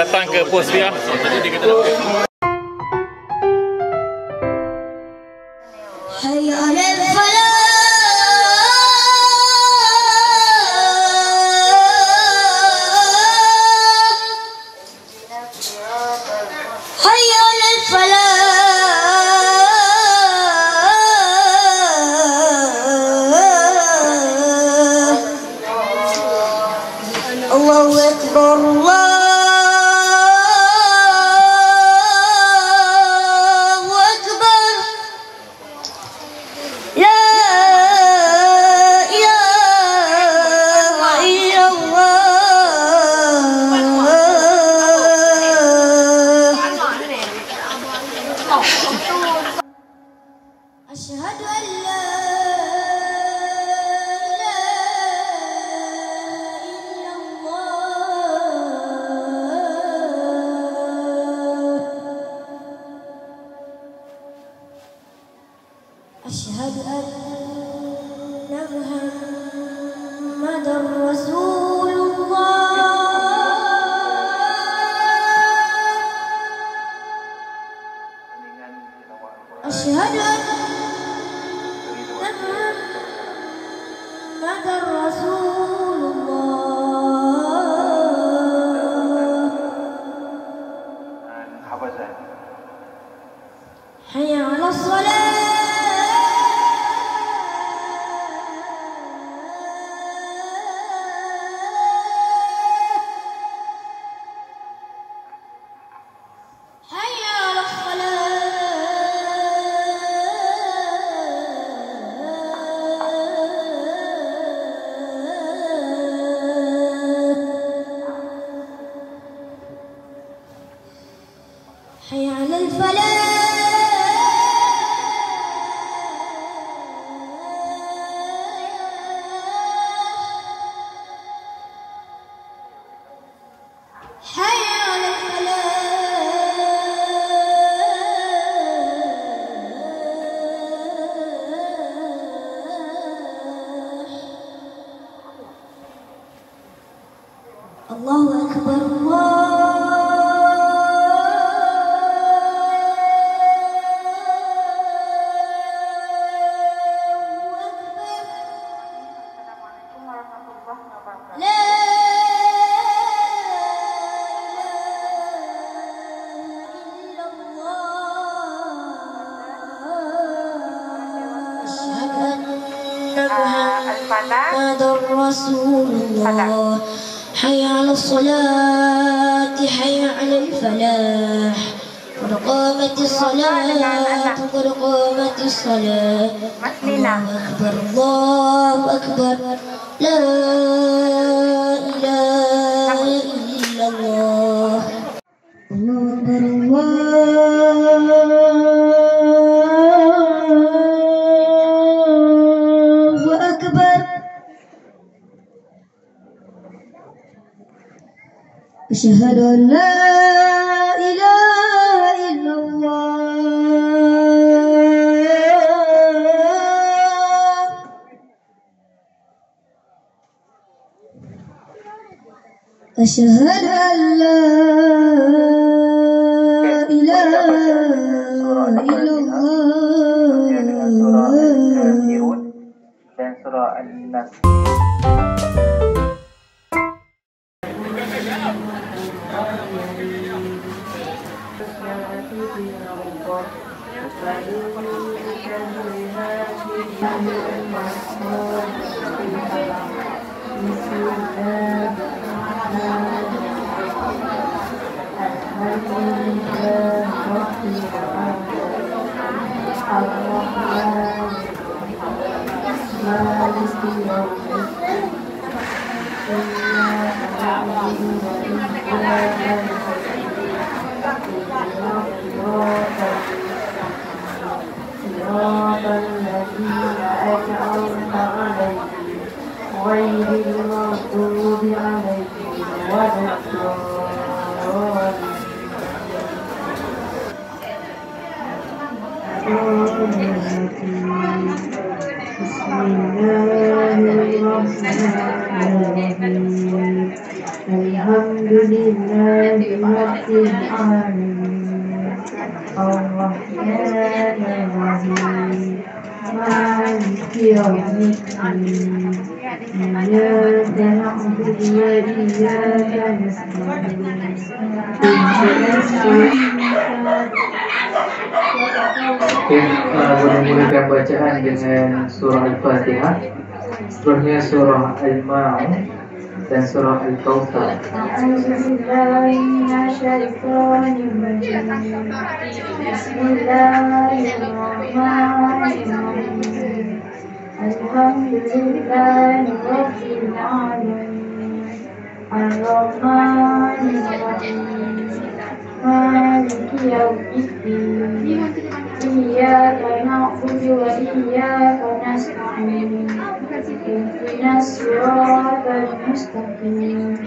datang ke pos dia. Hayya 'alal falah. Hayya 'alal falah. Allahu akbar, Allahu akbar. La ilaha illallah. Asyhadu an la أشهد أن محمدًا رسول الله. أشهد أن محمدًا رسول الله. حي على الصلاة. حي على الفلاح. حي على الفلاح. الله أكبر، الله محمد رسول الله. حي على الصلاة، حي على الفلاح، قد قامت الصلاة، قد قامت الصلاة. الله أكبر، الله أكبر، لا إله إلا الله. الله أكبر، الله أكبر. أشهد أن لا إله إلا الله. أشهد أن لا إله إلا الله. dan surah An-Nas. غير المغضوب عليهم ولا الضالين. بسم الله الرحمن الرحيم. Alhamdulillahi Rabbil Alamin. Ar-Rahmanir Rahim. Maliki Yawmiddin. Iyyaka na'budu wa iyyaka nasta'in. Ihdinas siratal Boleh mulakan bacaan dengan surah Al-Fatihah, seterusnya surah Al-Ma'un dan surah Al-Kautsar. A'udzubillahi minasyaitonirrajim. Bismillahirrahmanirrahim. Alhamdulillahi Rabbil Alamin. Ar-Rahmanir Rahim. Maliki Yawmiddin. Iyyaka na'budu wa iyyaka nasta'in. Ihdinas siratal mustaqim.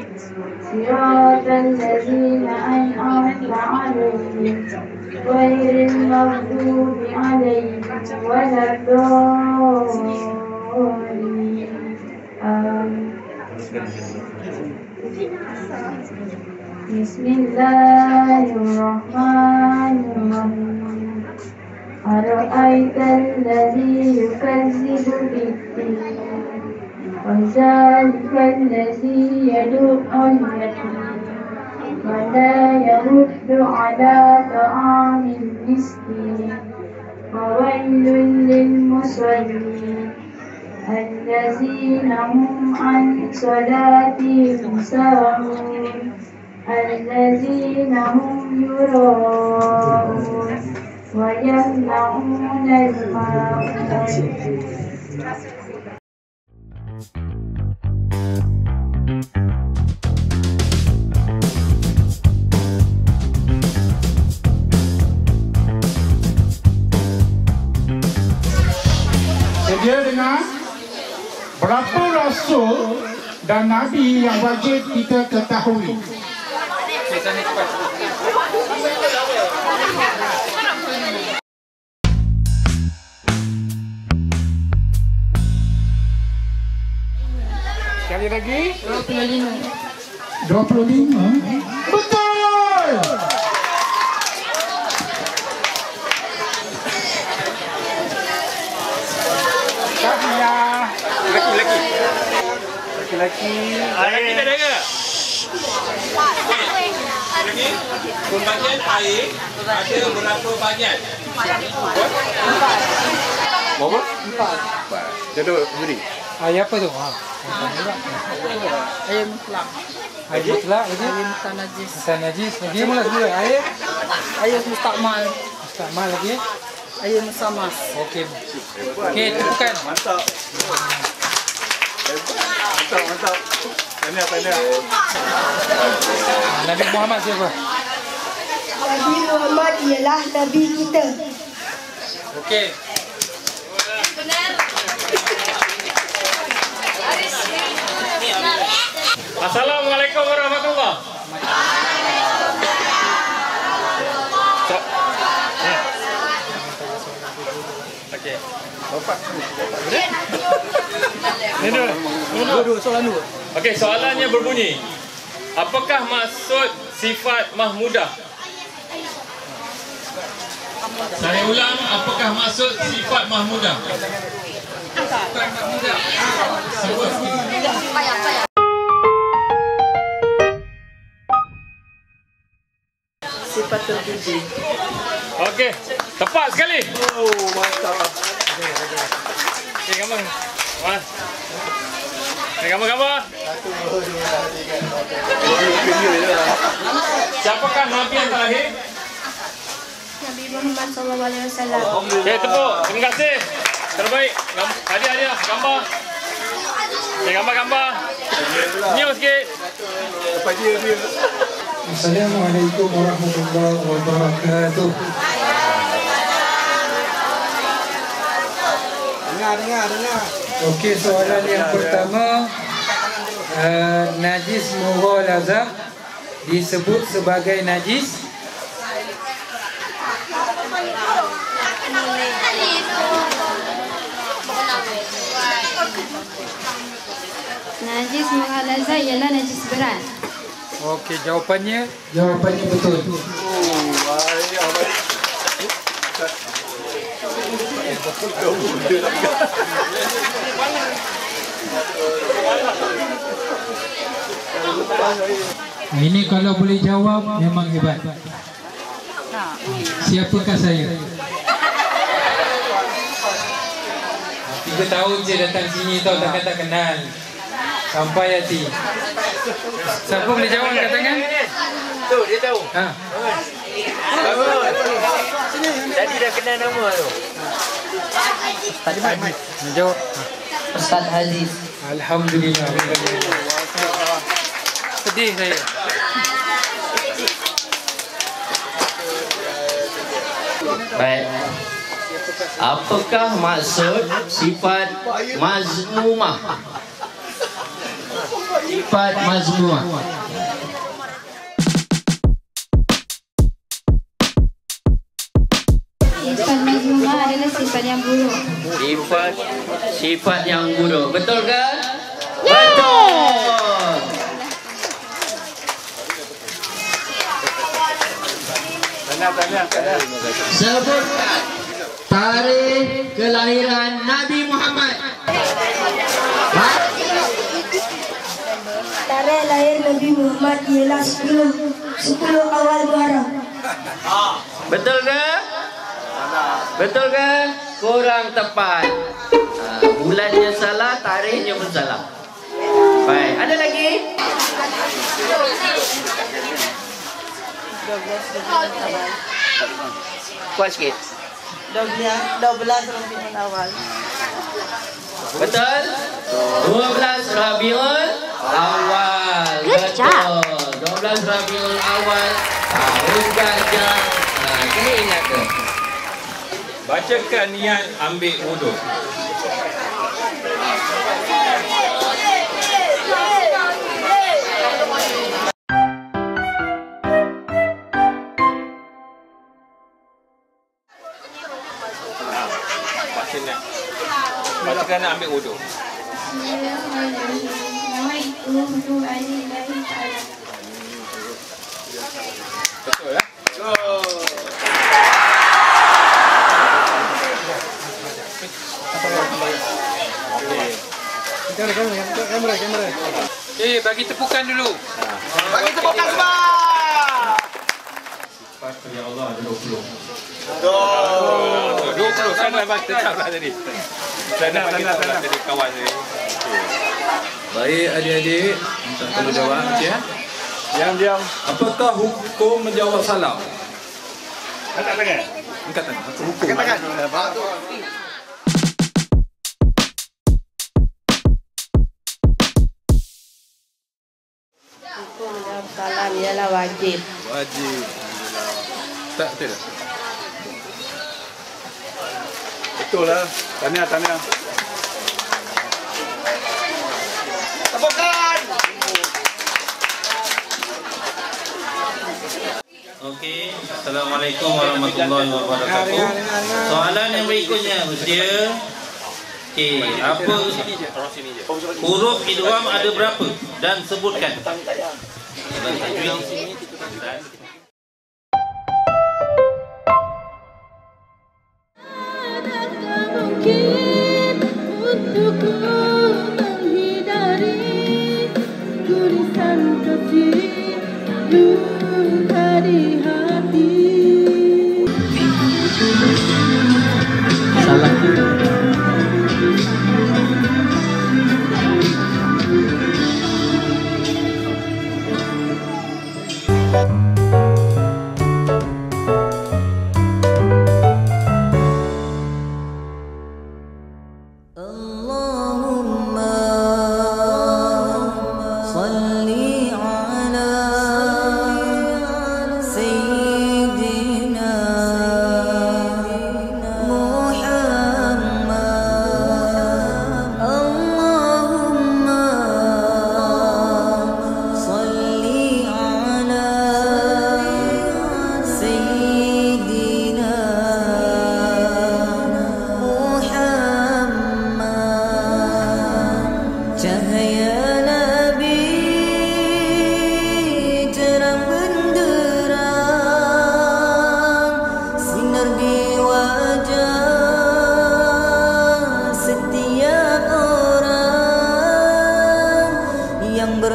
Siratal ladzina an'amta 'alaihim ghairil maghdubi 'alaihim waladdallin. Bismillahirrahmanirrahim. Ara'aital ladzi yukazzibu bid-din. Fadzalika allazi yad'ul yatim wa la yaruddu 'ala ta'amil miskin. Fawailul lil musallin allazina hum 'an salatihim sahun. Allazina hum yura'un wa yamna'una al-ma'un. Sedia dengan berapa rasul dan nabi yang wajib kita ketahui? Sekali lagi 25. Betul. Tahniah. Laki-laki. Laki tak ada ke? Lagi pembagian air ada berapa banyak? Berapa? 4. Jadi beri. Ayat apa tu? Ayat mutlak. Ayat mutlak lagi? Ayat mutanajis. Mutanajis. Lagi mula dulu. Ayat? Ayat mustakmal. Mustakmal lagi? Ayat musamas. Okey. Okey, tepukan. Mantap. Mantap. Tanya. Nabi Muhammad siapa? Nabi Muhammad ialah Nabi kita. Okey. Assalamualaikum warahmatullahi. Okey. Bapak. Ni dulu. Soalan dulu. Okey, soalannya berbunyi. Apakah maksud sifat mahmudah? Saya ulang, apakah maksud sifat mahmudah? Sifat mahmudah. Sebut. Sifat terpuji. Okey, tepat sekali. Oh, mantap. Okey, gambar. Mas. Gambar. Siapakah Nabi yang terakhir? Nabi Muhammad SAW. Okey, tepuk. Terima kasih. Terbaik. Hadiah. Gambar. Okey, gambar. Senyum sikit. Assalamualaikum warahmatullahi wabarakatuh. Dengar. Okey, soalan yang pertama, najis mughalazah disebut sebagai najis? Najis mughalazah ialah najis berat. Okey, jawapannya betul. Ini kalau boleh jawab memang hebat. Siapakah saya? 3 tahun saya datang sini tahu tak kenal. Sampai hati. Siapa boleh jawab angkat tangan? Tu dia tahu. Ha. Tadi dah kenal nama tu. Tadi mai. Jawab. Ustaz Aziz. Alhamdulillah. Sedih saya. Baik. Apakah maksud sifat mazmumah? Sifat mazmumah. Sifat mazmumah adalah sifat yang buruk. Sifat yang buruk. Betul ke? Betul. Sebutkan tarikh kelahiran Nabi Muhammad. Tarikh lahir Nabi Muhammad ialah 10 awal Muharram. Betul ke? Betul ke? Kurang tepat. Bulannya salah, tarikhnya pun salah. Baik, ada lagi? Kuat sikit. 12 Rabiul Awal. Betul? 12 Rabiul Awal. Betul. 12 Rabiul Awal. Tahun gajah. Kena ingat tu. Bacakan niat ambil wuduk. Bacakan niat ambil wuduk. Betul lah. Kamera. Bagi tepukan dulu. Bagi tepukan semua. Ya Allah, 20. 20. Saya dah baca lah tadi. Saya dah bagi tahu lah tadi kawan tadi. Baik adik-adik, minta tolong jawab ya. Diam. Apakah hukum menjawab salam? Angkat tangan. Angkat tangan. Hukum. Angkat tangan. Hukum menjawab salam ialah wajib. Wajib. Tak betul tak? Betul lah. Tahniah. Tepukan. Okey, Assalamualaikum warahmatullahi wabarakatuh. Soalan yang berikutnya usia. Okey, apa huruf idgham ada berapa dan sebutkan. Mungkin untukku menghindari tulisan kasih luka di hati. Salah.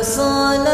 bersolat